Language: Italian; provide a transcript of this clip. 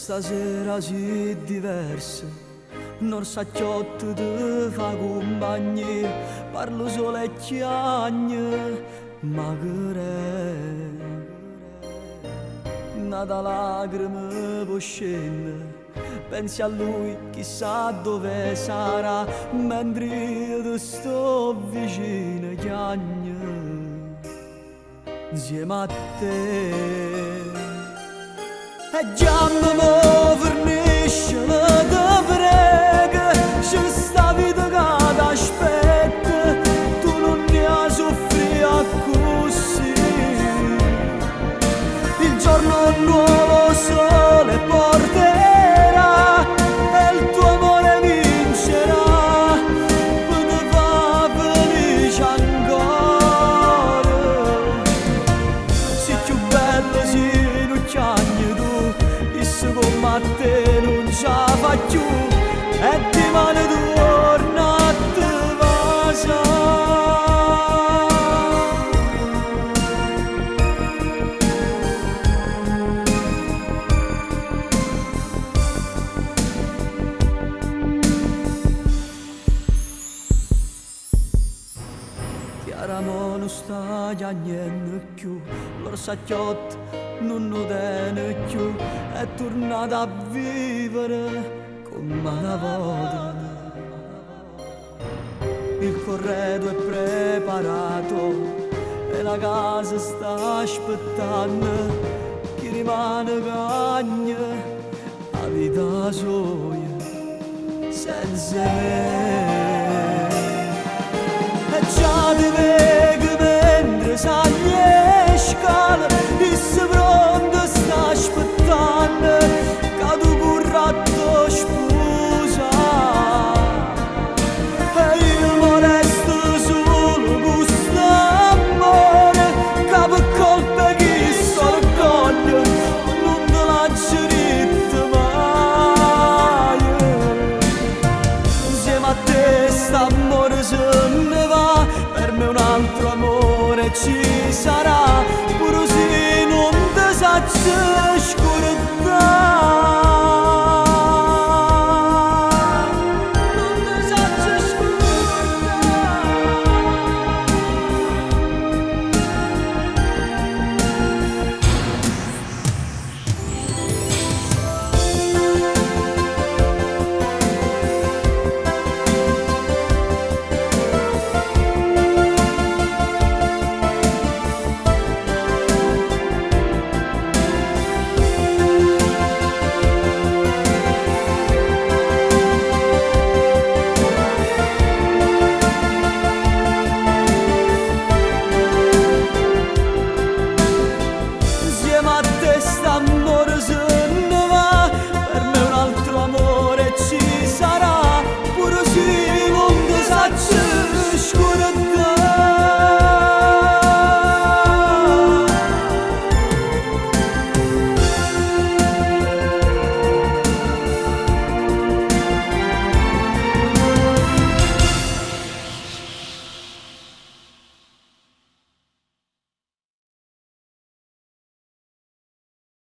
stasera si diversa, non sa chiotto ti fa compagnia, parlo solo e chiagna, ma che nata lacrime può scendere, pensi a lui chissà dove sarà, mentre io ti sto vicino chiagna, insieme a te. E già mi fornisce la te prega, c'è sta vita che t'aspetta, tu non ne hai soffrito così. Il giorno nuovo sole porterà e il tuo amore vincerà, poi ti fa felice ancora. Sei più bello, sei non chiagni tu, come a te non ce la fa più e ti mani torna a te vasa. Chiaramente non sta chiagnendo più, l'orsacchiotto non lo tiene più, è tornata a vivere come una volta. Il corredo è preparato e la casa sta aspettando, chi rimane cagna la vita sua senza me. E già ti vedo mentre sali le scale,